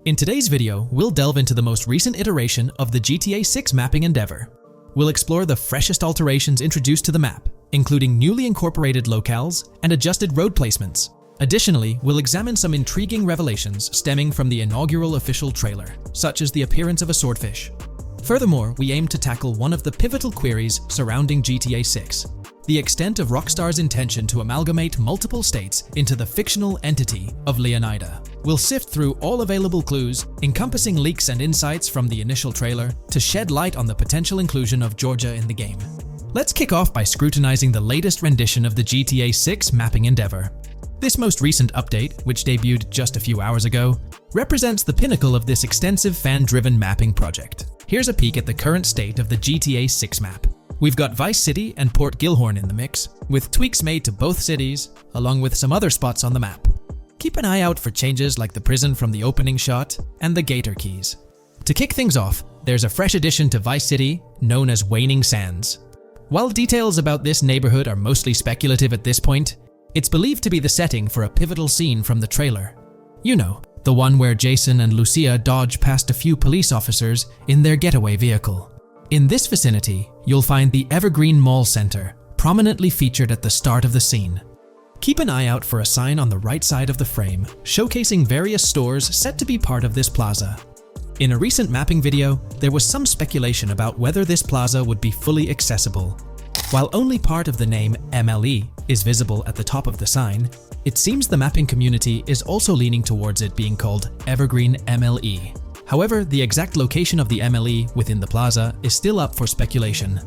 In today's video, we'll delve into the most recent iteration of the GTA 6 mapping endeavor. We'll explore the freshest alterations introduced to the map, including newly incorporated locales and adjusted road placements. Additionally, we'll examine some intriguing revelations stemming from the inaugural official trailer, such as the appearance of a swordfish. Furthermore, we aim to tackle one of the pivotal queries surrounding GTA 6, the extent of Rockstar's intention to amalgamate multiple states into the fictional entity of Leonida. We'll sift through all available clues, encompassing leaks and insights from the initial trailer, to shed light on the potential inclusion of Georgia in the game. Let's kick off by scrutinizing the latest rendition of the GTA 6 mapping endeavor. This most recent update, which debuted just a few hours ago, represents the pinnacle of this extensive fan-driven mapping project. Here's a peek at the current state of the GTA 6 map. We've got Vice City and Port Gilhorn in the mix, with tweaks made to both cities, along with some other spots on the map. Keep an eye out for changes like the prison from the opening shot and the Gator Keys. To kick things off, there's a fresh addition to Vice City known as Waning Sands. While details about this neighborhood are mostly speculative at this point, it's believed to be the setting for a pivotal scene from the trailer. You know, the one where Jason and Lucia dodge past a few police officers in their getaway vehicle. In this vicinity, you'll find the Evergreen Mall Center, prominently featured at the start of the scene. Keep an eye out for a sign on the right side of the frame, showcasing various stores set to be part of this plaza. In a recent mapping video, there was some speculation about whether this plaza would be fully accessible. While only part of the name MLE is visible at the top of the sign, it seems the mapping community is also leaning towards it being called Evergreen MLE. However, the exact location of the MLE within the plaza is still up for speculation.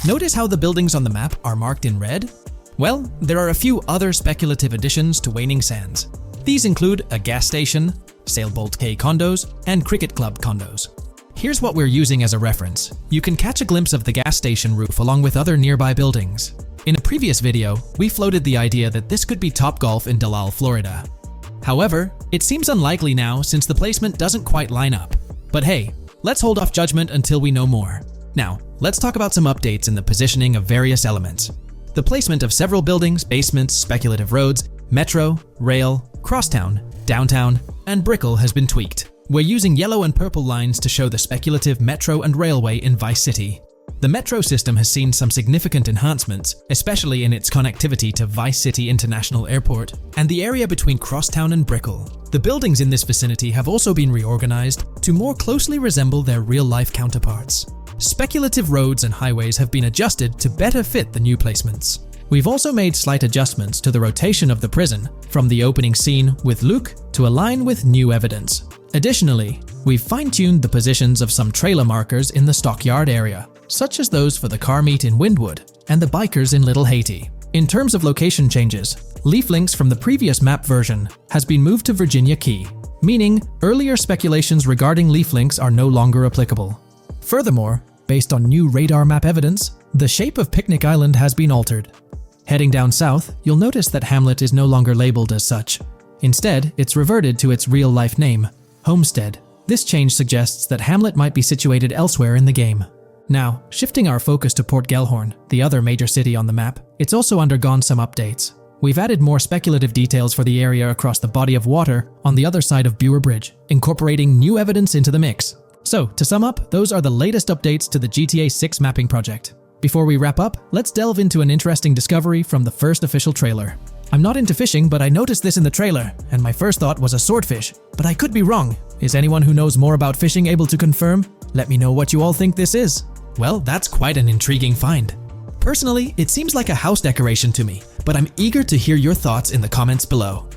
Notice how the buildings on the map are marked in red? Well, there are a few other speculative additions to Waning Sands. These include a gas station, Sailbolt K condos, and Cricket Club condos. Here's what we're using as a reference. You can catch a glimpse of the gas station roof along with other nearby buildings. In a previous video, we floated the idea that this could be Topgolf in Dalal, Florida. However, it seems unlikely now since the placement doesn't quite line up. But hey, let's hold off judgment until we know more. Now, let's talk about some updates in the positioning of various elements. The placement of several buildings, basements, speculative roads, metro, rail, crosstown, downtown, and Brickell has been tweaked. We're using yellow and purple lines to show the speculative metro and railway in Vice City. The metro system has seen some significant enhancements, especially in its connectivity to Vice City International Airport and the area between Crosstown and Brickell. The buildings in this vicinity have also been reorganized to more closely resemble their real-life counterparts. Speculative roads and highways have been adjusted to better fit the new placements. We've also made slight adjustments to the rotation of the prison from the opening scene with Luke to align with new evidence. Additionally, we've fine-tuned the positions of some trailer markers in the stockyard area, such as those for the car meet in Windwood and the bikers in Little Haiti. In terms of location changes, leaf links from the previous map version has been moved to Virginia Key, meaning earlier speculations regarding leaf links are no longer applicable. Furthermore, based on new radar map evidence, the shape of Picnic Island has been altered. Heading down south, you'll notice that Hamlet is no longer labeled as such. Instead, it's reverted to its real-life name, Homestead. This change suggests that Hamlet might be situated elsewhere in the game. Now, shifting our focus to Port Gilhorn, the other major city on the map, it's also undergone some updates. We've added more speculative details for the area across the body of water on the other side of Buer Bridge, incorporating new evidence into the mix. So, to sum up, those are the latest updates to the GTA 6 mapping project. Before we wrap up, let's delve into an interesting discovery from the first official trailer. I'm not into fishing, but I noticed this in the trailer, and my first thought was a swordfish. But I could be wrong. Is anyone who knows more about fishing able to confirm? Let me know what you all think this is. Well, that's quite an intriguing find. Personally, it seems like a house decoration to me, but I'm eager to hear your thoughts in the comments below.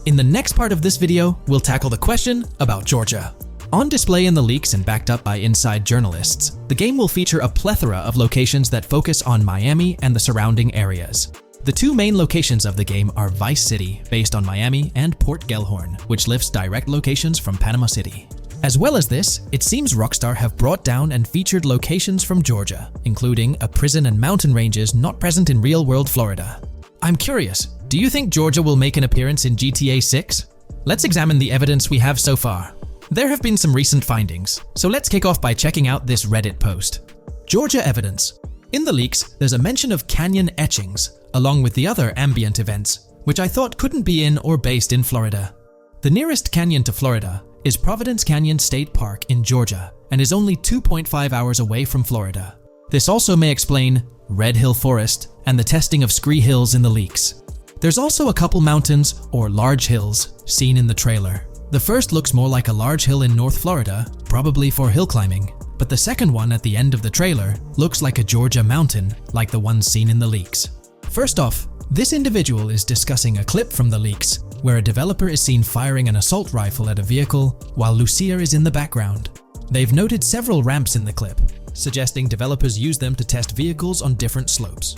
In the next part of this video, we'll tackle the question about Georgia. On display in the leaks and backed up by inside journalists, the game will feature a plethora of locations that focus on Miami and the surrounding areas. The two main locations of the game are Vice City, based on Miami, and Port Gilhorn, which lifts direct locations from Panama City. As well as this, it seems Rockstar have brought down and featured locations from Georgia, including a prison and mountain ranges not present in real-world Florida. I'm curious, do you think Georgia will make an appearance in GTA 6? Let's examine the evidence we have so far. There have been some recent findings, so let's kick off by checking out this Reddit post. Georgia evidence. In the leaks, there's a mention of canyon etchings, along with the other ambient events, which I thought couldn't be in or based in Florida. The nearest canyon to Florida is Providence Canyon State Park in Georgia and is only 2.5 hours away from Florida. This also may explain Red Hill Forest and the testing of scree hills in the leaks. There's also a couple mountains or large hills seen in the trailer. The first looks more like a large hill in North Florida, probably for hill climbing, but the second one at the end of the trailer looks like a Georgia mountain, like the ones seen in the leaks. First off, this individual is discussing a clip from the leaks, where a developer is seen firing an assault rifle at a vehicle while Lucia is in the background. They've noted several ramps in the clip, suggesting developers use them to test vehicles on different slopes.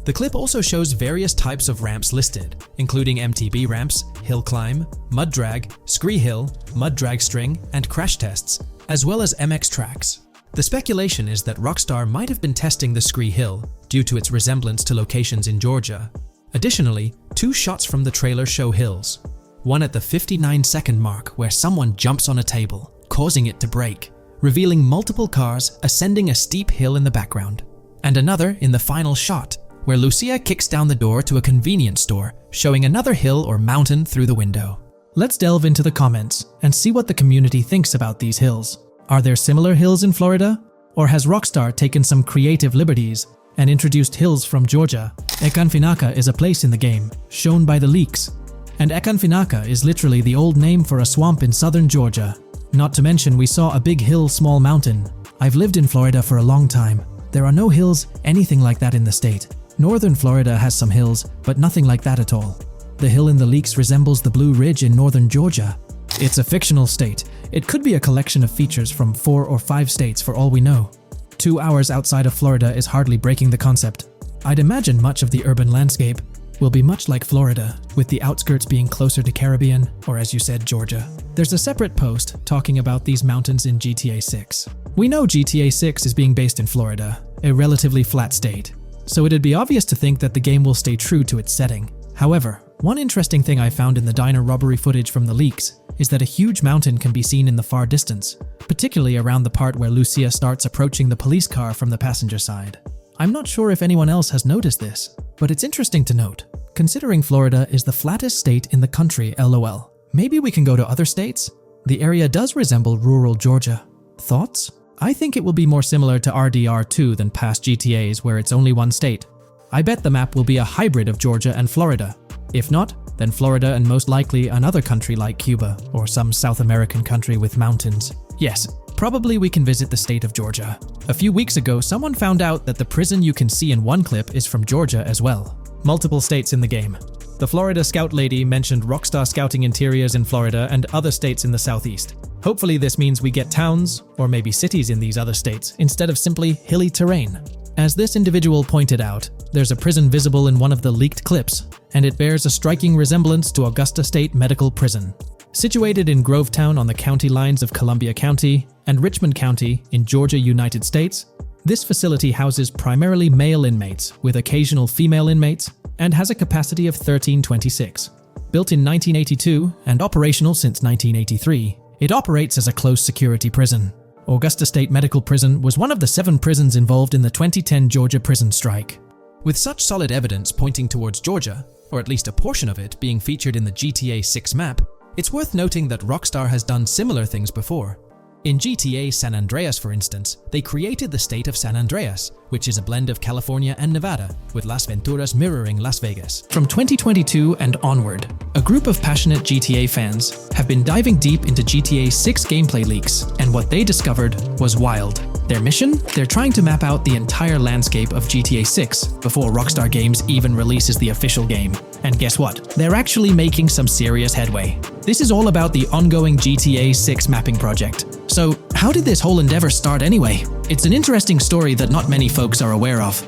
The clip also shows various types of ramps listed, including MTB ramps, hill climb, mud drag, scree hill, mud drag string, and crash tests, as well as MX tracks. The speculation is that Rockstar might have been testing the scree hill due to its resemblance to locations in Georgia. Additionally, 2 shots from the trailer show hills. One at the 59-second mark where someone jumps on a table, causing it to break, revealing multiple cars ascending a steep hill in the background. And another in the final shot, where Lucia kicks down the door to a convenience store, showing another hill or mountain through the window. Let's delve into the comments and see what the community thinks about these hills. Are there similar hills in Florida? Or has Rockstar taken some creative liberties and introduced hills from Georgia? Ekanfinaka is a place in the game, shown by the leaks. And Ekanfinaka is literally the old name for a swamp in southern Georgia. Not to mention we saw a big hill, small mountain. I've lived in Florida for a long time. There are no hills anything like that in the state. Northern Florida has some hills, but nothing like that at all. The hill in the leaks resembles the Blue Ridge in northern Georgia. It's a fictional state. It could be a collection of features from 4 or 5 states for all we know. 2 hours outside of Florida is hardly breaking the concept. I'd imagine much of the urban landscape will be much like Florida, with the outskirts being closer to Caribbean, or as you said, Georgia. There's a separate post talking about these mountains in GTA 6. We know GTA 6 is being based in Florida, a relatively flat state, so it'd be obvious to think that the game will stay true to its setting. However, one interesting thing I found in the diner robbery footage from the leaks is that a huge mountain can be seen in the far distance, particularly around the part where Lucia starts approaching the police car from the passenger side. I'm not sure if anyone else has noticed this, but it's interesting to note, considering Florida is the flattest state in the country, LOL. Maybe we can go to other states? The area does resemble rural Georgia. Thoughts? I think it will be more similar to RDR2 than past GTAs where it's only one state. I bet the map will be a hybrid of Georgia and Florida. If not, then Florida and most likely another country like Cuba or some South American country with mountains. Yes, probably we can visit the state of Georgia. A few weeks ago, someone found out that the prison you can see in one clip is from Georgia as well. Multiple states in the game. The Florida Scout lady mentioned Rockstar Scouting interiors in Florida and other states in the southeast. Hopefully this means we get towns, or maybe cities in these other states, instead of simply hilly terrain. As this individual pointed out, there's a prison visible in one of the leaked clips, and it bears a striking resemblance to Augusta State Medical Prison. Situated in Grovetown on the county lines of Columbia County and Richmond County in Georgia, United States, this facility houses primarily male inmates with occasional female inmates and has a capacity of 1326. Built in 1982 and operational since 1983, it operates as a close security prison. Augusta State Medical Prison was one of the 7 prisons involved in the 2010 Georgia prison strike. With such solid evidence pointing towards Georgia, or at least a portion of it being featured in the GTA 6 map, it's worth noting that Rockstar has done similar things before. In GTA San Andreas, for instance, they created the state of San Andreas, which is a blend of California and Nevada, with Las Venturas mirroring Las Vegas. From 2022 and onward, a group of passionate GTA fans have been diving deep into GTA 6 gameplay leaks, and what they discovered was wild. Their mission? They're trying to map out the entire landscape of GTA 6 before Rockstar Games even releases the official game. And guess what? They're actually making some serious headway. This is all about the ongoing GTA 6 mapping project. So, how did this whole endeavor start anyway? It's an interesting story that not many folks are aware of.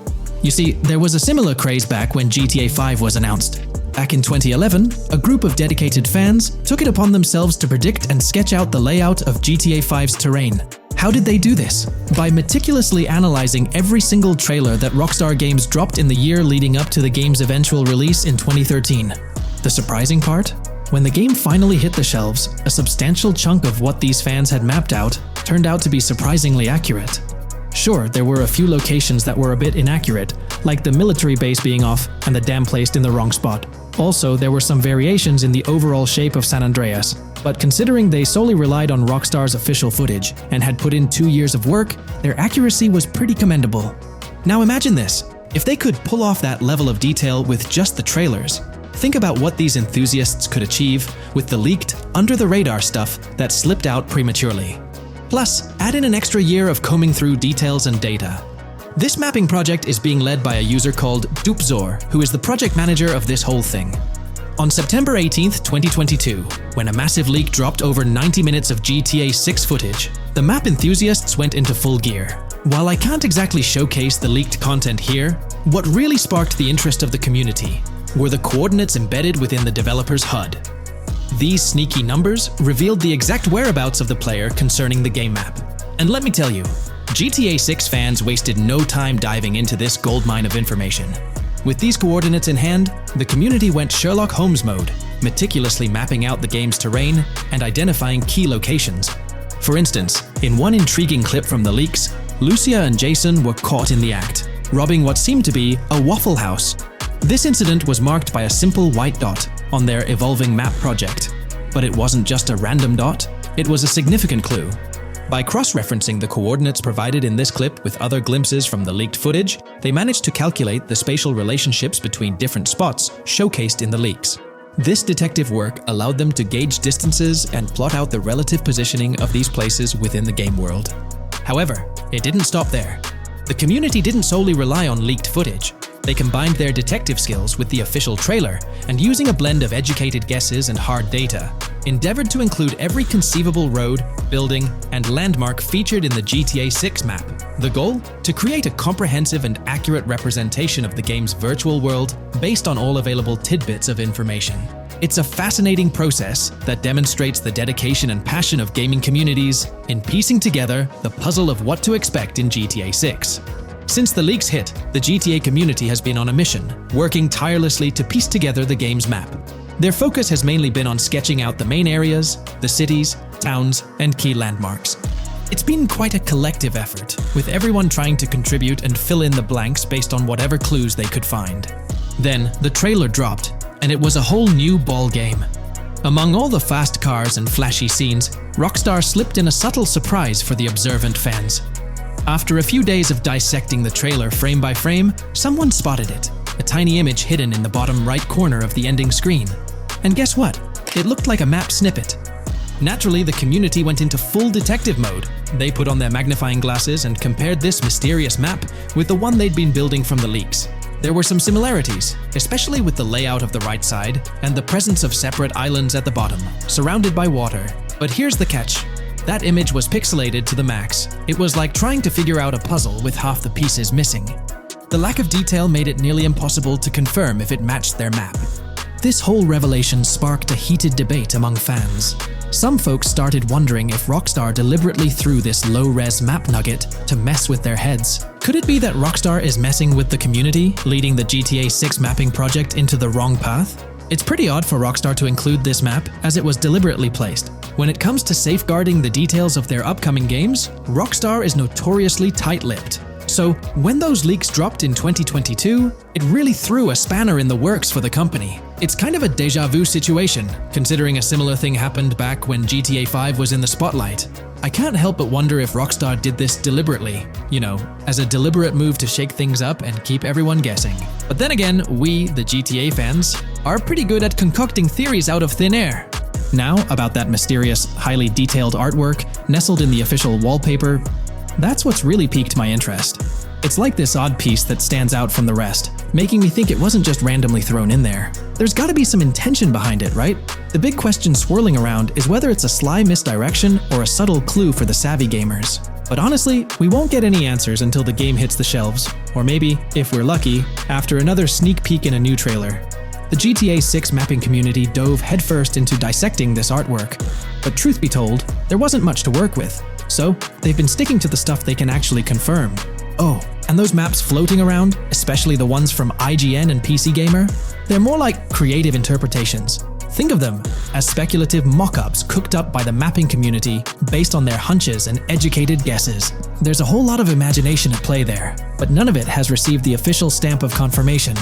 You see, there was a similar craze back when GTA 5 was announced. Back in 2011, a group of dedicated fans took it upon themselves to predict and sketch out the layout of GTA 5's terrain. How did they do this? By meticulously analyzing every single trailer that Rockstar Games dropped in the year leading up to the game's eventual release in 2013. The surprising part? When the game finally hit the shelves, a substantial chunk of what these fans had mapped out turned out to be surprisingly accurate. Sure, there were a few locations that were a bit inaccurate, like the military base being off and the dam placed in the wrong spot. Also, there were some variations in the overall shape of San Andreas. But considering they solely relied on Rockstar's official footage and had put in 2 years of work, their accuracy was pretty commendable. Now imagine this, if they could pull off that level of detail with just the trailers, think about what these enthusiasts could achieve with the leaked, under-the-radar stuff that slipped out prematurely. Plus, add in an extra year of combing through details and data. This mapping project is being led by a user called Dupzor, who is the project manager of this whole thing. On September 18th, 2022, when a massive leak dropped over 90 minutes of GTA 6 footage, the map enthusiasts went into full gear. While I can't exactly showcase the leaked content here, what really sparked the interest of the community were the coordinates embedded within the developer's HUD. These sneaky numbers revealed the exact whereabouts of the player concerning the game map. And let me tell you, GTA 6 fans wasted no time diving into this goldmine of information. With these coordinates in hand, the community went Sherlock Holmes mode, meticulously mapping out the game's terrain and identifying key locations. For instance, in one intriguing clip from the leaks, Lucia and Jason were caught in the act, robbing what seemed to be a Waffle House. This incident was marked by a simple white dot on their evolving map project. But it wasn't just a random dot, it was a significant clue. By cross-referencing the coordinates provided in this clip with other glimpses from the leaked footage, they managed to calculate the spatial relationships between different spots showcased in the leaks. This detective work allowed them to gauge distances and plot out the relative positioning of these places within the game world. However, it didn't stop there. The community didn't solely rely on leaked footage. They combined their detective skills with the official trailer and, using a blend of educated guesses and hard data, endeavored to include every conceivable road, building, and landmark featured in the GTA 6 map. The goal? To create a comprehensive and accurate representation of the game's virtual world based on all available tidbits of information. It's a fascinating process that demonstrates the dedication and passion of gaming communities in piecing together the puzzle of what to expect in GTA 6. Since the leaks hit, the GTA community has been on a mission, working tirelessly to piece together the game's map. Their focus has mainly been on sketching out the main areas, the cities, towns, and key landmarks. It's been quite a collective effort, with everyone trying to contribute and fill in the blanks based on whatever clues they could find. Then, the trailer dropped, and it was a whole new ballgame. Among all the fast cars and flashy scenes, Rockstar slipped in a subtle surprise for the observant fans. After a few days of dissecting the trailer frame by frame, someone spotted it, a tiny image hidden in the bottom right corner of the ending screen. And guess what? It looked like a map snippet. Naturally, the community went into full detective mode. They put on their magnifying glasses and compared this mysterious map with the one they'd been building from the leaks. There were some similarities, especially with the layout of the right side and the presence of separate islands at the bottom, surrounded by water. But here's the catch. That image was pixelated to the max. It was like trying to figure out a puzzle with half the pieces missing. The lack of detail made it nearly impossible to confirm if it matched their map. This whole revelation sparked a heated debate among fans. Some folks started wondering if Rockstar deliberately threw this low-res map nugget to mess with their heads. Could it be that Rockstar is messing with the community, leading the GTA 6 mapping project into the wrong path? It's pretty odd for Rockstar to include this map, as it was deliberately placed. When it comes to safeguarding the details of their upcoming games, Rockstar is notoriously tight-lipped. So, when those leaks dropped in 2022, it really threw a spanner in the works for the company. It's kind of a déjà vu situation, considering a similar thing happened back when GTA 5 was in the spotlight. I can't help but wonder if Rockstar did this deliberately, as a deliberate move to shake things up and keep everyone guessing. But then again, we, the GTA fans, are pretty good at concocting theories out of thin air. Now, about that mysterious, highly detailed artwork nestled in the official wallpaper, that's what's really piqued my interest. It's like this odd piece that stands out from the rest, making me think it wasn't just randomly thrown in there. There's gotta be some intention behind it, right? The big question swirling around is whether it's a sly misdirection or a subtle clue for the savvy gamers. But honestly, we won't get any answers until the game hits the shelves, or maybe, if we're lucky, after another sneak peek in a new trailer. The GTA 6 mapping community dove headfirst into dissecting this artwork, but truth be told, there wasn't much to work with. So, they've been sticking to the stuff they can actually confirm. Oh, and those maps floating around, especially the ones from IGN and PC Gamer, they're more like creative interpretations. Think of them as speculative mock-ups cooked up by the mapping community based on their hunches and educated guesses. There's a whole lot of imagination at play there, but none of it has received the official stamp of confirmation.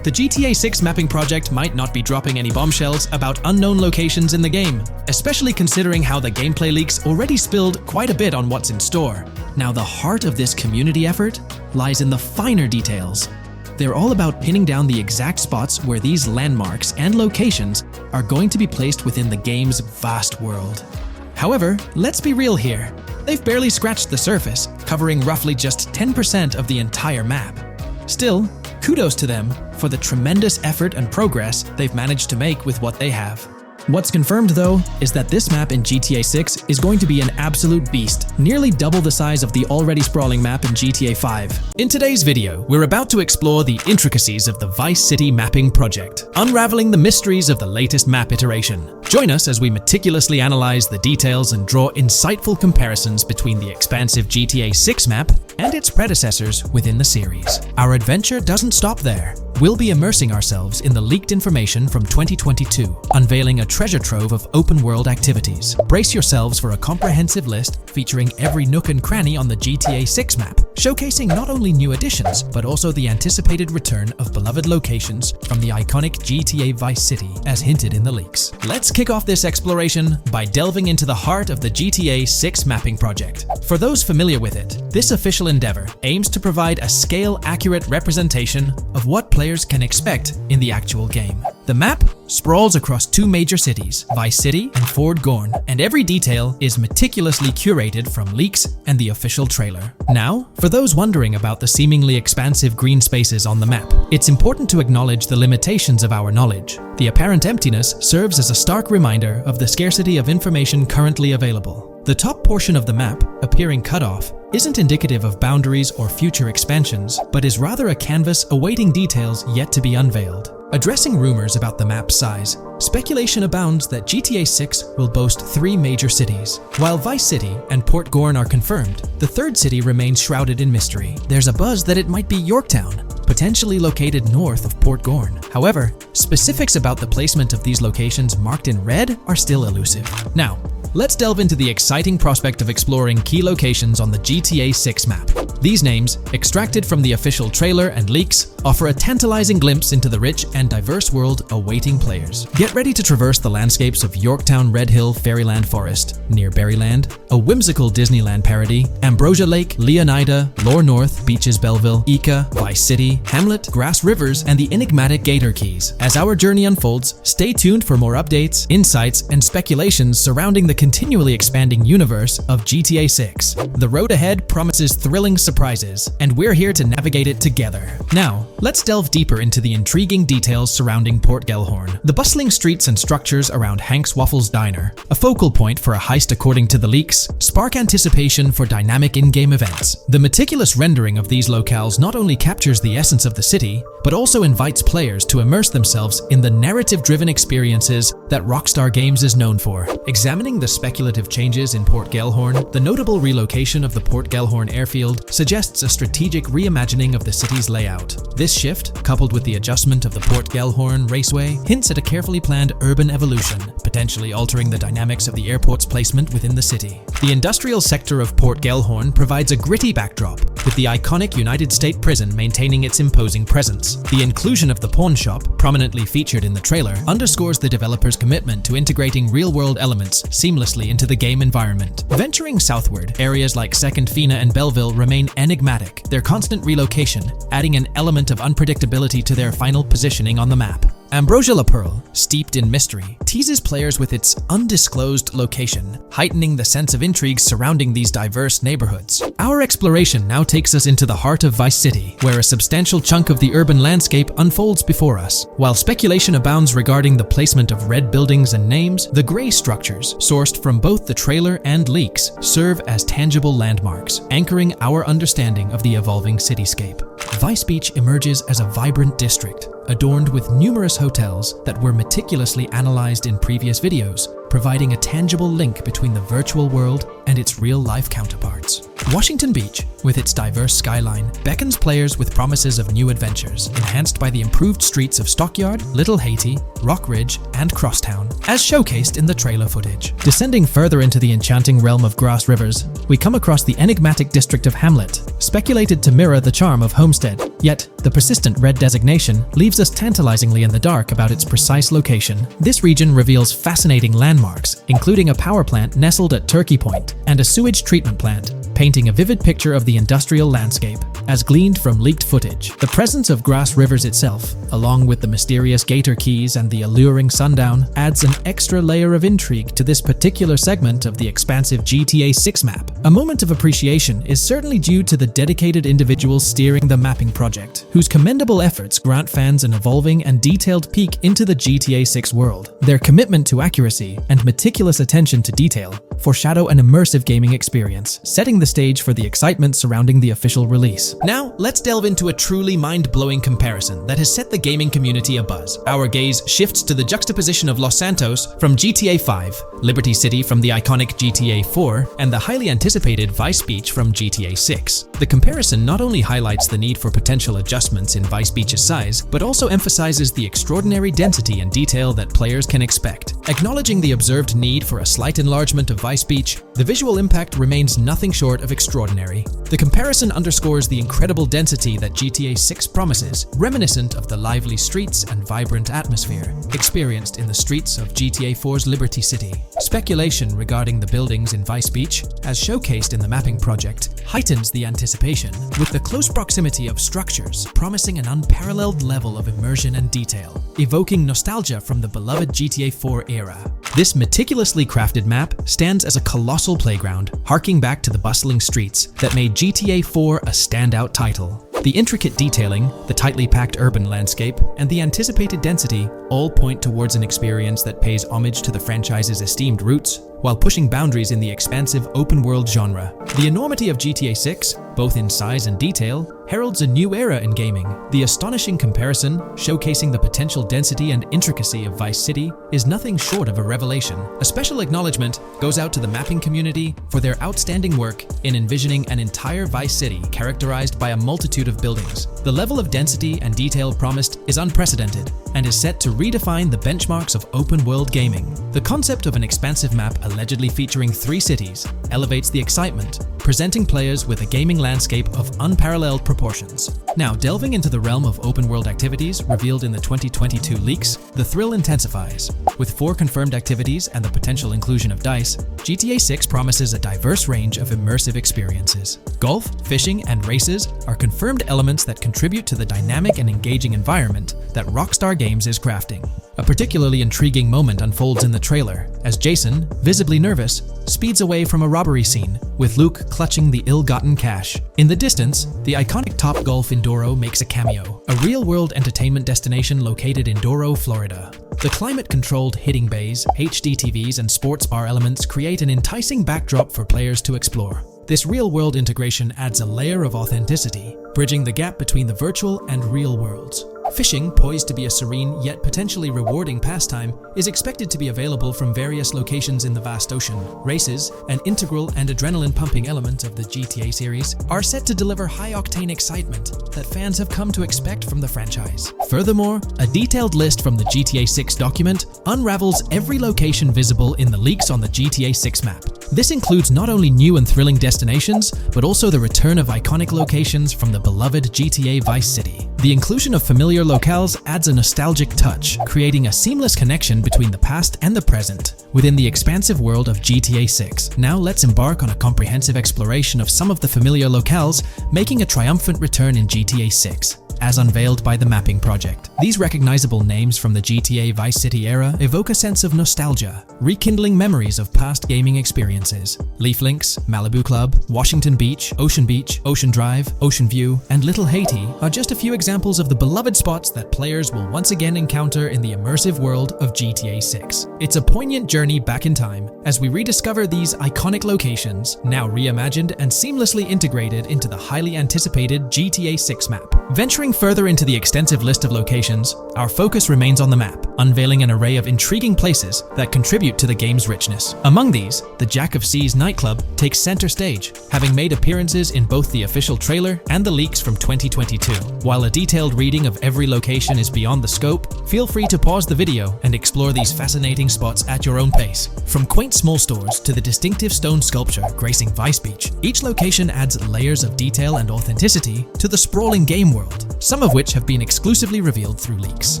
the GTA 6 mapping project might not be dropping any bombshells about unknown locations in the game, especially considering how the gameplay leaks already spilled quite a bit on what's in store. Now, the heart of this community effort lies in the finer details. They're all about pinning down the exact spots where these landmarks and locations are going to be placed within the game's vast world. However, let's be real here. They've barely scratched the surface, covering roughly just 10% of the entire map. Still, kudos to them for the tremendous effort and progress they've managed to make with what they have. What's confirmed, though, is that this map in GTA 6 is going to be an absolute beast, nearly double the size of the already sprawling map in GTA 5. In today's video, we're about to explore the intricacies of the Vice City mapping project, unraveling the mysteries of the latest map iteration. Join us as we meticulously analyze the details and draw insightful comparisons between the expansive GTA 6 map and its predecessors within the series. Our adventure doesn't stop there. We'll be immersing ourselves in the leaked information from 2022, unveiling a treasure trove of open-world activities. Brace yourselves for a comprehensive list featuring every nook and cranny on the GTA 6 map, showcasing not only new additions, but also the anticipated return of beloved locations from the iconic GTA Vice City, as hinted in the leaks. Let's kick off this exploration by delving into the heart of the GTA 6 mapping project. For those familiar with it, this official endeavor aims to provide a scale-accurate representation of what players can expect in the actual game. The map sprawls across two major cities, Vice City and Fort Gorn, and every detail is meticulously curated from leaks and the official trailer. Now, for those wondering about the seemingly expansive green spaces on the map, it's important to acknowledge the limitations of our knowledge. The apparent emptiness serves as a stark reminder of the scarcity of information currently available. The top portion of the map, appearing cut off, isn't indicative of boundaries or future expansions, but is rather a canvas awaiting details yet to be unveiled. Addressing rumors about the map's size, speculation abounds that GTA 6 will boast 3 major cities. While Vice City and Port Gorn are confirmed, the third city remains shrouded in mystery. There's a buzz that it might be Yorktown, potentially located north of Port Gorn. However, specifics about the placement of these locations marked in red are still elusive. Now, let's delve into the exciting prospect of exploring key locations on the GTA 6 map. These names, extracted from the official trailer and leaks, offer a tantalizing glimpse into the rich and diverse world awaiting players. Get ready to traverse the landscapes of Yorktown Red Hill Fairyland Forest, near Berryland, a whimsical Disneyland parody, Ambrosia Lake, Leonida, Lore North, Beaches Belleville, Ica, Vice City, Hamlet, Grass Rivers, and the enigmatic Gator Keys. As our journey unfolds, stay tuned for more updates, insights, and speculations surrounding the continually expanding universe of GTA 6. The road ahead promises thrilling surprises, and we're here to navigate it together. Now, let's delve deeper into the intriguing details surrounding Port Gellhorn. The bustling streets and structures around Hank's Waffles Diner, a focal point for a heist according to the leaks, spark anticipation for dynamic in-game events. The meticulous rendering of these locales not only captures the essence of the city, but also invites players to immerse themselves in the narrative-driven experiences that Rockstar Games is known for. Examining the speculative changes in Port Gellhorn, the notable relocation of the Port Gellhorn airfield suggests a strategic reimagining of the city's layout. This shift, coupled with the adjustment of the Port Gellhorn Raceway, hints at a carefully planned urban evolution, potentially altering the dynamics of the airport's placement within the city. The industrial sector of Port Gellhorn provides a gritty backdrop, with the iconic United States prison maintaining its imposing presence. The inclusion of the pawn shop, prominently featured in the trailer, underscores the developer's commitment to integrating real-world elements seamlessly into the game environment. Venturing southward, areas like Second Fina and Belleville remain enigmatic, their constant relocation adding an element of unpredictability to their final positioning on the map. Ambrosia La Pearl, steeped in mystery, teases players with its undisclosed location, heightening the sense of intrigue surrounding these diverse neighborhoods. Our exploration now takes us into the heart of Vice City, where a substantial chunk of the urban landscape unfolds before us. While speculation abounds regarding the placement of red buildings and names, the gray structures, sourced from both the trailer and leaks, serve as tangible landmarks, anchoring our understanding of the evolving cityscape. Vice Beach emerges as a vibrant district, adorned with numerous hotels that were meticulously analyzed in previous videos, providing a tangible link between the virtual world and its real-life counterparts. Washington Beach, with its diverse skyline, beckons players with promises of new adventures, enhanced by the improved streets of Stockyard, Little Haiti, Rock Ridge, and Crosstown, as showcased in the trailer footage. Descending further into the enchanting realm of Grass Rivers, we come across the enigmatic district of Hamlet, speculated to mirror the charm of Homestead. Yet, the persistent red designation leaves us tantalizingly in the dark about its precise location. This region reveals fascinating landmarks, including a power plant nestled at Turkey Point and a sewage treatment plant, painting a vivid picture of the industrial landscape, as gleaned from leaked footage. The presence of Grass Rivers itself, along with the mysterious Gator Keys and the alluring sundown, adds an extra layer of intrigue to this particular segment of the expansive GTA 6 map. A moment of appreciation is certainly due to the dedicated individuals steering the mapping project, whose commendable efforts grant fans an evolving and detailed peek into the GTA 6 world. Their commitment to accuracy and meticulous attention to detail foreshadow an immersive gaming experience, setting the stage for the excitement surrounding the official release. Now, let's delve into a truly mind-blowing comparison that has set the gaming community abuzz. Our gaze shifts to the juxtaposition of Los Santos from GTA 5, Liberty City from the iconic GTA 4, and the highly anticipated Vice Beach from GTA 6. The comparison not only highlights the need for potential adjustments in Vice Beach's size, but also emphasizes the extraordinary density and detail that players can expect. Acknowledging the observed need for a slight enlargement of Vice Beach, the visual impact remains nothing short of extraordinary. The comparison underscores the incredible density that GTA 6 promises, reminiscent of the lively streets and vibrant atmosphere experienced in the streets of GTA 4's Liberty City. Speculation regarding the buildings in Vice Beach, as showcased in the mapping project, heightens the anticipation, with the close proximity of structures promising an unparalleled level of immersion and detail, evoking nostalgia from the beloved GTA 4 era. This meticulously crafted map stands as a colossal playground, harking back to the bustling streets that made GTA 4 a standout title. The intricate detailing, the tightly packed urban landscape, and the anticipated density all point towards an experience that pays homage to the franchise's esteemed roots, while pushing boundaries in the expansive open-world genre. The enormity of GTA 6, both in size and detail, heralds a new era in gaming. The astonishing comparison, showcasing the potential density and intricacy of Vice City, is nothing short of a revelation. A special acknowledgement goes out to the mapping community for their outstanding work in envisioning an entire Vice City characterized by a multitude of buildings. The level of density and detail promised is unprecedented and is set to redefine the benchmarks of open-world gaming. The concept of an expansive map allegedly featuring 3 cities elevates the excitement, presenting players with a gaming landscape of unparalleled proportions. Now, delving into the realm of open-world activities revealed in the 2022 leaks, the thrill intensifies. With 4 confirmed activities and the potential inclusion of DICE, GTA 6 promises a diverse range of immersive experiences. Golf, fishing, and races are confirmed elements that contribute to the dynamic and engaging environment that Rockstar Games is crafting. A particularly intriguing moment unfolds in the trailer, as Jason, visibly nervous, speeds away from a robbery scene, with Luke clutching the ill-gotten cash. In the distance, the iconic Topgolf in Doro makes a cameo, a real-world entertainment destination located in Doro, Florida. The climate-controlled hitting bays, HD TVs, and sports bar elements create an enticing backdrop for players to explore. This real-world integration adds a layer of authenticity, bridging the gap between the virtual and real worlds. Fishing, poised to be a serene yet potentially rewarding pastime, is expected to be available from various locations in the vast ocean. Races, an integral and adrenaline-pumping element of the GTA series, are set to deliver high-octane excitement that fans have come to expect from the franchise. Furthermore, a detailed list from the GTA 6 document unravels every location visible in the leaks on the GTA 6 map. This includes not only new and thrilling destinations, but also the return of iconic locations from the beloved GTA Vice City. The inclusion of familiar locales adds a nostalgic touch, creating a seamless connection between the past and the present within the expansive world of GTA 6. Now let's embark on a comprehensive exploration of some of the familiar locales making a triumphant return in GTA 6. As unveiled by the mapping project. These recognizable names from the GTA Vice City era evoke a sense of nostalgia, rekindling memories of past gaming experiences. Leaf Links, Malibu Club, Washington Beach, Ocean Drive, Ocean View, and Little Haiti are just a few examples examples of the beloved spots that players will once again encounter in the immersive world of GTA 6. It's a poignant journey back in time as we rediscover these iconic locations, now reimagined and seamlessly integrated into the highly anticipated GTA 6 map. Venturing further into the extensive list of locations, our focus remains on the map, unveiling an array of intriguing places that contribute to the game's richness. Among these, the Jack of Seas nightclub takes center stage, having made appearances in both the official trailer and the leaks from 2022. While a detailed reading of every location is beyond the scope, feel free to pause the video and explore these fascinating spots at your own pace. From quaint small stores to the distinctive stone sculpture gracing Vice Beach, each location adds layers of detail and authenticity to the sprawling game world, some of which have been exclusively revealed through leaks.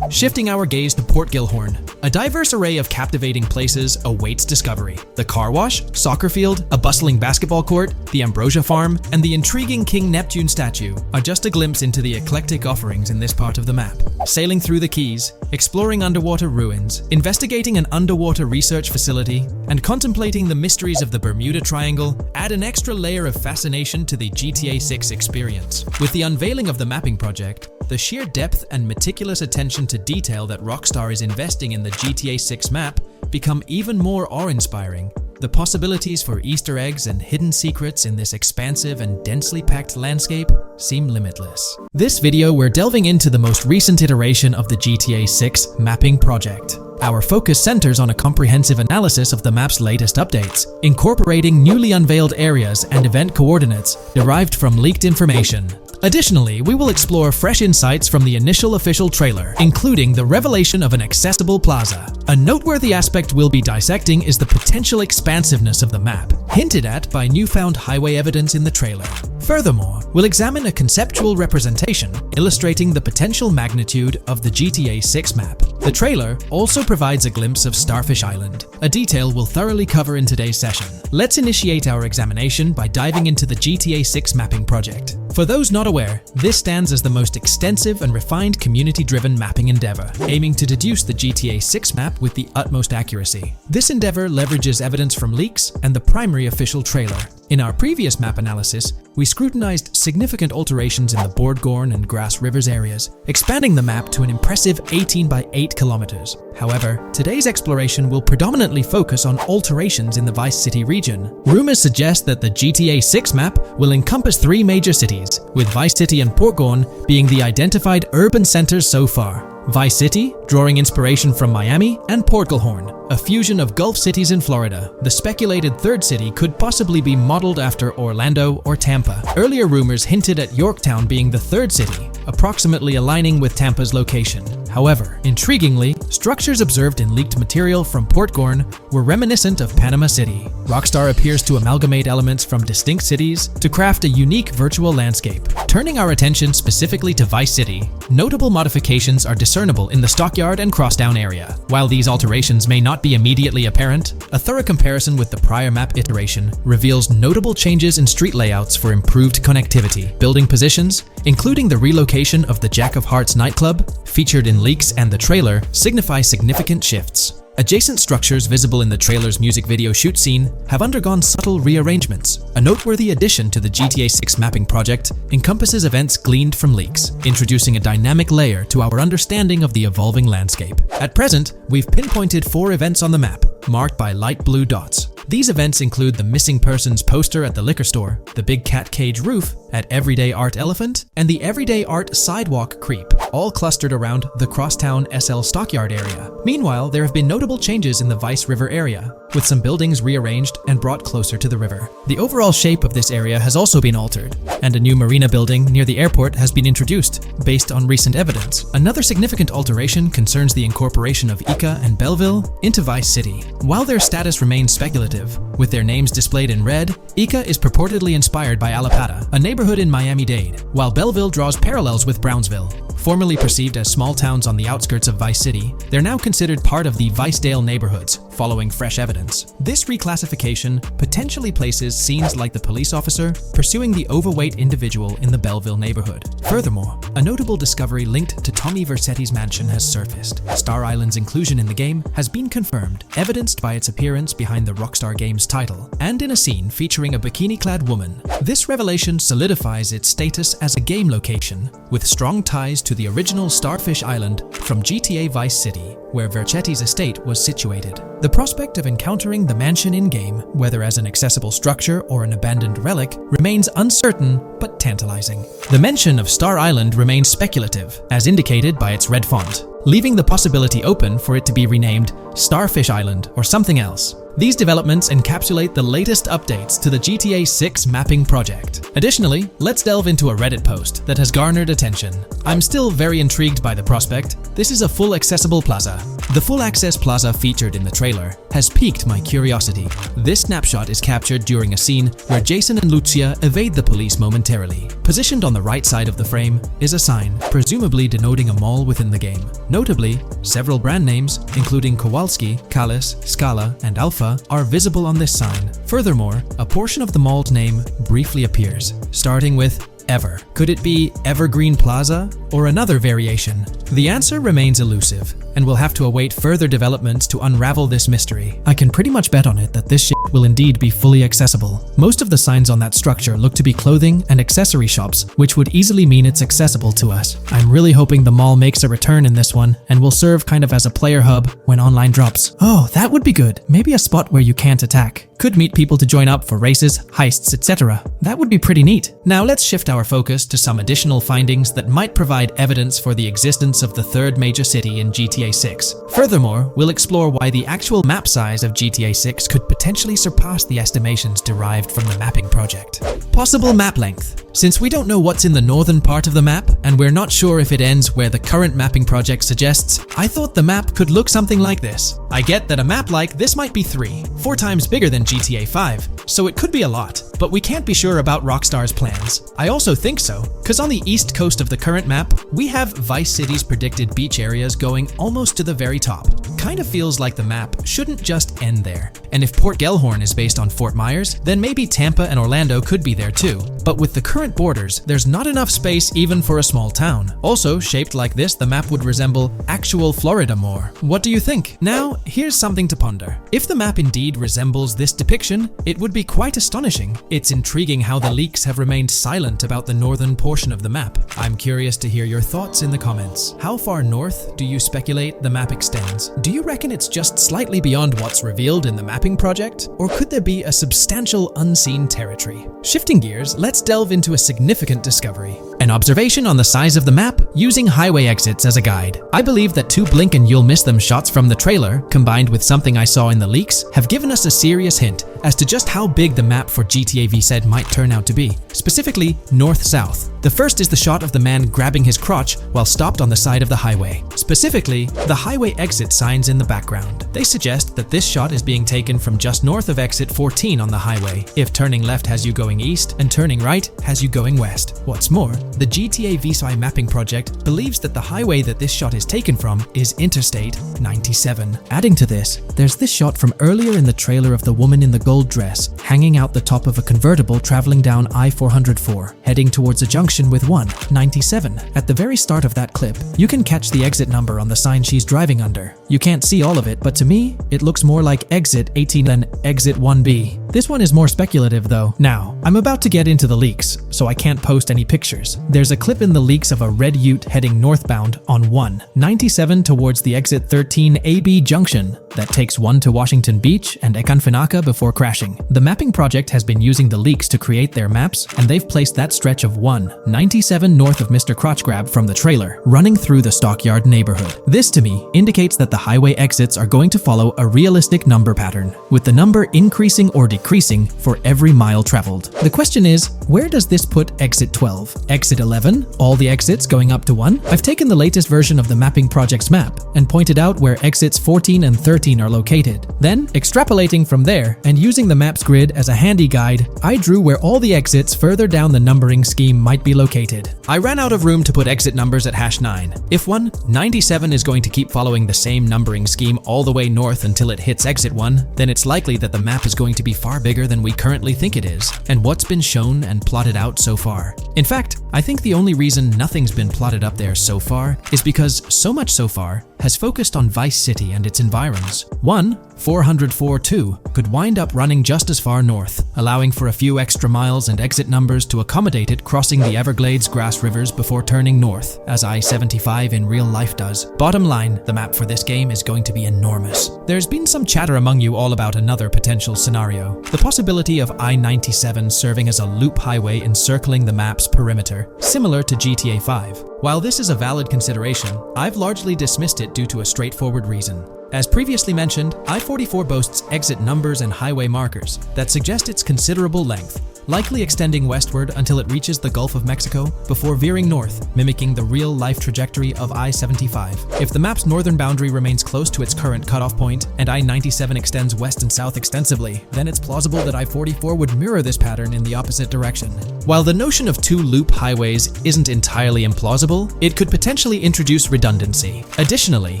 Shifting our gaze to Port Gilhorn, a diverse array of captivating places awaits discovery. The car wash, soccer field, a bustling basketball court, the Ambrosia Farm, and the intriguing King Neptune statue are just a glimpse into the eclectic offerings in this part of the map. Sailing through the quays, exploring underwater ruins, investigating an underwater research facility, and contemplating the mysteries of the Bermuda Triangle add an extra layer of fascination to the GTA 6 experience. With the unveiling of the mapping project, the sheer depth and meticulous attention to detail that Rockstar is investing in the GTA 6 map become even more awe-inspiring. The possibilities for Easter eggs and hidden secrets in this expansive and densely packed landscape seem limitless. This video, we're delving into the most recent iteration of the GTA 6 mapping project. Our focus centers on a comprehensive analysis of the map's latest updates, incorporating newly unveiled areas and event coordinates derived from leaked information. Additionally, we will explore fresh insights from the initial official trailer, including the revelation of an accessible plaza. A noteworthy aspect we'll be dissecting is the potential expansiveness of the map, hinted at by newfound highway evidence in the trailer. Furthermore, we'll examine a conceptual representation illustrating the potential magnitude of the GTA 6 map. The trailer also provides a glimpse of Starfish Island, a detail we'll thoroughly cover in today's session. Let's initiate our examination by diving into the GTA 6 mapping project. For those not aware, this stands as the most extensive and refined community-driven mapping endeavor, aiming to deduce the GTA 6 map with the utmost accuracy. This endeavor leverages evidence from leaks and the primary official trailer. In our previous map analysis, we scrutinized significant alterations in the Boardgorn and Grass Rivers areas, expanding the map to an impressive 18 by 8 kilometers. However, today's exploration will predominantly focus on alterations in the Vice City region. Rumors suggest that the GTA 6 map will encompass 3 major cities, with Vice City and Portgorn being the identified urban centers so far. Vice City, drawing inspiration from Miami, and Port Gilhorn, a fusion of Gulf cities in Florida. The speculated third city could possibly be modeled after Orlando or Tampa. Earlier rumors hinted at Yorktown being the third city, approximately aligning with Tampa's location. However, intriguingly, structures observed in leaked material from Portgorn were reminiscent of Panama City. Rockstar appears to amalgamate elements from distinct cities to craft a unique virtual landscape. Turning our attention specifically to Vice City, notable modifications are discernible in the Stockyard and Crosstown area. While these alterations may not be immediately apparent, a thorough comparison with the prior map iteration reveals notable changes in street layouts for improved connectivity. Building positions, including the relocation of the Jack of Hearts nightclub, featured in leaks and the trailer, signify significant shifts. Adjacent structures visible in the trailer's music video shoot scene have undergone subtle rearrangements. A noteworthy addition to the GTA 6 mapping project encompasses events gleaned from leaks, introducing a dynamic layer to our understanding of the evolving landscape. At present, we've pinpointed 4 events on the map, marked by light blue dots. These events include the missing persons poster at the liquor store, the big cat cage roof at Everyday Art Elephant, and the Everyday Art Sidewalk Creep, all clustered around the Crosstown SL Stockyard area. Meanwhile, there have been notable changes in the Vice River area, with some buildings rearranged and brought closer to the river. The overall shape of this area has also been altered, and a new marina building near the airport has been introduced, based on recent evidence. Another significant alteration concerns the incorporation of Ica and Belleville into Vice City. While their status remains speculative, with their names displayed in red, Ica is purportedly inspired by Allapattah, a neighborhood in Miami-Dade, while Belleville draws parallels with Brownsville. Formerly perceived as small towns on the outskirts of Vice City, they're now considered part of the Vicedale neighborhoods, following fresh evidence. This reclassification potentially places scenes like the police officer pursuing the overweight individual in the Belleville neighborhood. Furthermore, a notable discovery linked to Tommy Vercetti's mansion has surfaced. Star Island's inclusion in the game has been confirmed, evidenced by its appearance behind the Rockstar Games title, and in a scene featuring a bikini-clad woman. This revelation solidifies its status as a game location, with strong ties to the original Starfish Island from GTA Vice City, where Vercetti's estate was situated. The prospect of encountering the mansion in-game, whether as an accessible structure or an abandoned relic, remains uncertain but tantalizing. The mention of Star Island remains speculative, as indicated by its red font, leaving the possibility open for it to be renamed Starfish Island or something else. These developments encapsulate the latest updates to the GTA 6 mapping project. Additionally, let's delve into a Reddit post that has garnered attention. I'm still very intrigued by the prospect. This is a full accessible plaza. The full access plaza featured in the trailer has piqued my curiosity. This snapshot is captured during a scene where Jason and Lucia evade the police momentarily. Positioned on the right side of the frame is a sign, presumably denoting a mall within the game. Notably, several brand names, including Kowalski, Callis, Scala, and Alpha, are visible on this sign. Furthermore, a portion of the mall's name briefly appears, starting with Ever. Could it be Evergreen Plaza or another variation? The answer remains elusive, and we'll have to await further developments to unravel this mystery. I can pretty much bet on it that this shit will indeed be fully accessible. Most of the signs on that structure look to be clothing and accessory shops, which would easily mean it's accessible to us. I'm really hoping the mall makes a return in this one and will serve kind of as a player hub when online drops. Oh, that would be good. Maybe a spot where you can't attack. Could meet people to join up for races, heists, etc. That would be pretty neat. Now let's shift our focus to some additional findings that might provide evidence for the existence of the third major city in GTA 6. Furthermore, we'll explore why the actual map size of GTA 6 could potentially surpass the estimations derived from the mapping project. Possible map length. Since we don't know what's in the northern part of the map, and we're not sure if it ends where the current mapping project suggests, I thought the map could look something like this. I get that a map like this might be 4 times bigger than GTA 5, so it could be a lot, but we can't be sure about Rockstar's plans. I also think so, because on the east coast of the current map, we have Vice City's predicted beach areas going almost to the very top. Kind of feels like the map shouldn't just end there. And if Port Gellhorn is based on Fort Myers, then maybe Tampa and Orlando could be there too. But with the current borders, there's not enough space even for a small town. Also, shaped like this, the map would resemble actual Florida more. What do you think? Now, here's something to ponder. If the map indeed resembles this depiction, it would be quite astonishing. It's intriguing how the leaks have remained silent about the northern portion of the map. I'm curious to hear your thoughts in the comments. How far north do you speculate the map extends? Do you reckon it's just slightly beyond what's revealed in the mapping project? Or could there be a substantial unseen territory? Shifting gears, let's delve into a significant discovery. An observation on the size of the map using highway exits as a guide. I believe that 2 blink and you'll miss them shots from the trailer, combined with something I saw in the leaks, have given us a serious hint as to just how big the map for GTA VZ might turn out to be. Specifically, north-south. The first is the shot of the man grabbing his crotch while stopped on the side of the highway. Specifically, the highway exit signs in the background. They suggest that this shot is being taken from just north of exit 14 on the highway, if turning left has you going east and turning right has you going west. What's more, the GTA VZ mapping project believes that the highway that this shot is taken from is Interstate 97. Adding to this, there's this shot from earlier in the trailer of the woman in the gold dress hanging out the top of a convertible traveling down I-404, heading towards a junction with 197. At the very start of that clip, you can catch the exit number on the sign she's driving under. You can't see all of it, but to me, it looks more like exit 18 than exit 1B. This one is more speculative though. Now, I'm about to get into the leaks, so I can't post any pictures. There's a clip in the leaks of a red ute heading northbound on 197 towards the exit 13 AB junction that takes 1 to Washington Beach and Ekanfinaka before crashing. The mapping project has been using the leaks to create their maps, and they've placed that stretch of 197 north of Mr. Crotch Grab from the trailer, running through the Stockyard neighborhood. This to me indicates that the highway exits are going to follow a realistic number pattern, with the number increasing or decreasing for every mile traveled. The question is, where does this put exit 12? Exit 11? All the exits going up to 1? I've taken the latest version of the mapping project's map and pointed out where exits 14 and 13 are located. Then, extrapolating from there and using the map's grid as a handy guide, I drew where all the exits further down the numbering scheme might be located. I ran out of room to put exit numbers at #9. If 197 is going to keep following the same numbering scheme all the way north until it hits exit 1, then it's likely that the map is going to be far bigger than we currently think it is, and what's been shown and plotted out so far. In fact, I think the only reason nothing's been plotted up there so far is because so much so far has focused on Vice City and its environs. 404.2 could wind up running just as far north, allowing for a few extra miles and exit numbers to accommodate it crossing the Everglades grass rivers before turning north, as I-75 in real life does. Bottom line, the map for this game is going to be enormous. There's been some chatter among you all about another potential scenario, the possibility of I-97 serving as a loop highway encircling the map's perimeter, similar to GTA 5. While this is a valid consideration, I've largely dismissed it due to a straightforward reason. As previously mentioned, I-44 boasts exit numbers and highway markers that suggest its considerable length, likely extending westward until it reaches the Gulf of Mexico before veering north, mimicking the real-life trajectory of I-75. If the map's northern boundary remains close to its current cutoff point and I-97 extends west and south extensively, then it's plausible that I-44 would mirror this pattern in the opposite direction. While the notion of two loop highways isn't entirely implausible, it could potentially introduce redundancy. Additionally,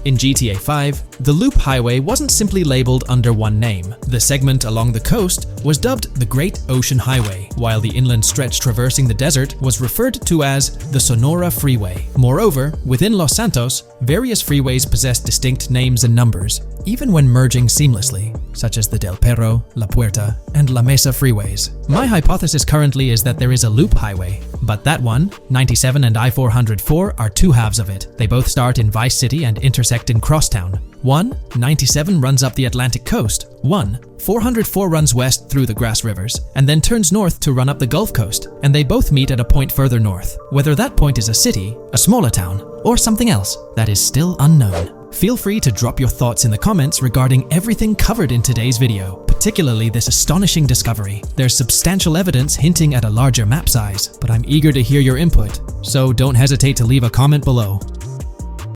in GTA 5, the loop highway wasn't simply labeled under one name. The segment along the coast was dubbed the Great Ocean Highway, while the inland stretch traversing the desert was referred to as the Sonora Freeway. Moreover, within Los Santos, various freeways possess distinct names and numbers, even when merging seamlessly, such as the Del Perro, La Puerta, and La Mesa freeways. My hypothesis currently is that there is a loop highway, but that one, 97 and I-404, are two halves of it. They both start in Vice City and intersect in Crosstown. 97 runs up the Atlantic coast. 404 runs west through the grass rivers, and then turns north to run up the Gulf Coast, and they both meet at a point further north. Whether that point is a city, a smaller town, or something else, that is still unknown. Feel free to drop your thoughts in the comments regarding everything covered in today's video, particularly this astonishing discovery. There's substantial evidence hinting at a larger map size, but I'm eager to hear your input, so don't hesitate to leave a comment below.